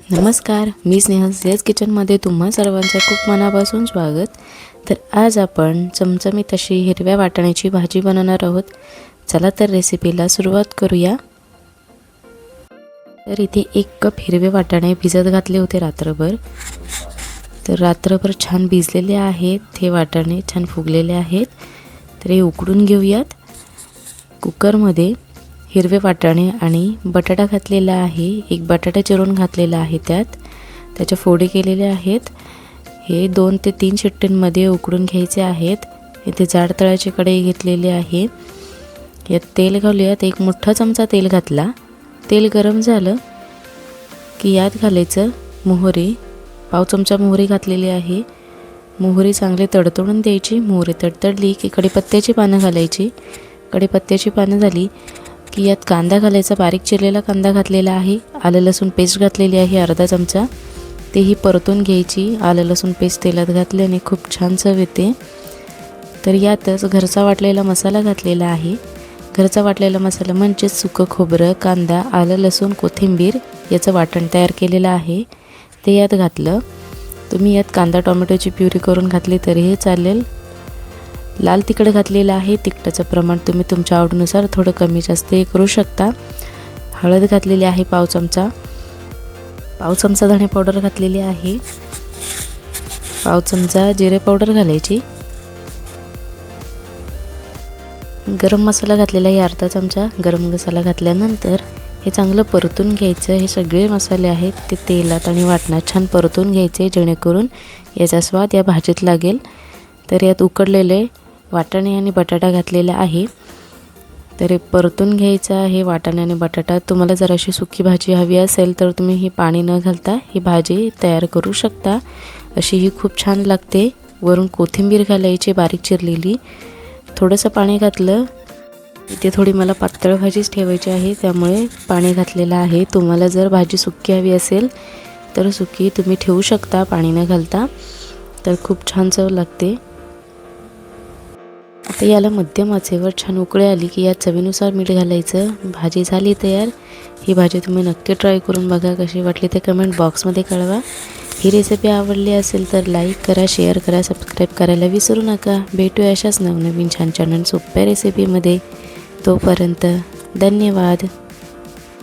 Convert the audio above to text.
नमस्कार, मी स्नेहल सेज किचनमध्ये तुम्हा सर्वांचं खूप मनापासून स्वागत। तर आज आपण चमचमीत अशी हिरव्या वाटाण्याची भाजी बनवणार आहोत। चला तर रेसिपीला सुरुवात करूया। तर इथे 1 कप हिरवे वाटाणे भिजत घातले होते रात्रभर। तर रात्रभर छान भिजलेले आहेत हे वाटाणे, छान फुगलेले आहेत। तर हे उकडून घेऊयात। कुकरमध्ये हिरवे वाटाणे आणि बटाटा घातलेला आहे। 1 बटाटा चिरून घातलेला आहे, त्याच्या फोडी केलेले आहेत। हे 2 ते 3 शिट्ट्यांमध्ये उकडून घ्यायचे आहेत। इथे जाड तळाची कढई घेतलेली आहे। यात तेल घालूयात। 1 मोठा चमचा तेल घातला। तेल गरम झालं की यात घालायचं मोहरी। पाव चमचा मोहरी घातलेली आहे। मोहरी चांगली तडतडून द्यायची। मोहरी तडतडली की कढीपत्त्याची पानं घालायची। कढीपत्त्याची पानं झाली की यात कांदा घालायचा। बारीक चिरलेला कांदा घातलेला आहे। आलं लसूण पेस्ट घातलेली आहे अर्धा चमचा। तेही परतून घ्यायची। आलं लसूण पेस्ट तेलात घातल्याने खूप छान चव येते। तर यातच घरचा वाटलेला मसाला घातलेला आहे। घरचा वाटलेला मसाला म्हणजेच सुकं खोबरं, कांदा, आलं लसूण, कोथिंबीर याचं वाटण तयार केलेलं आहे, ते यात घातलं। तुम्ही यात कांदा टोमॅटोची प्युरी करून घातली तरीही चालेल। लाल तिखट घातलेलं आहे। तिखटाचं प्रमाण तुम्ही तुमच्या आवडीनुसार थोडं कमी जास्त करू शकता। हळद घातलेली आहे पाव चमचा। पाव चमचा धणे पावडर घातलेली आहे। पाव चमचा जिरे पावडर घालायची। गरम मसाला घातलेला आहे अर्धा चमचा। गरम मसाला घातल्यानंतर हे चांगलं परतून घ्यायचं। हे सगळे मसाले आहेत ते तेलात आणि वाटणात छान परतून घ्यायचे, जेणेकरून याचा स्वाद या भाजीत लागेल। तर यात उकडलेले वाटाणे आणि बटाटा घातलेला आहे। तर हे परतून घ्यायचं आहे वाटाणे आणि बटाटा। तुम्हाला जर अशी सुकी भाजी हवी असेल तर तुम्ही ही पाणी न घालता ही भाजी तयार करू शकता। अशी ही खूप छान लागते। वरून कोथिंबीर घालायची बारीक चिरलेली। थोडंसं पाणी घातलं। इथे थोडी मला पातळ भाजीच ठेवायची आहे, त्यामुळे पाणी घातलेलं आहे। तुम्हाला जर भाजी सुकी हवी असेल तर सुकी तुम्ही ठेवू शकता पाणी न घालता। तर खूप छान चव लागते। आता याला मध्यम आचेवर छान उकळी आली की यात चवीनुसार मीठ घालायचं। भाजी झाली तयार। ही भाजी तुम्ही नक्की ट्राय करून बघा, कशी वाटली ते कमेंट बॉक्समध्ये कळवा। ही रेसिपी आवडली असेल तर लाईक करा, शेअर करा, सबस्क्राईब करायला विसरू नका। भेटूया अशाच नवनवीन छान छान सोप्या रेसिपीमध्ये। तोपर्यंत धन्यवाद।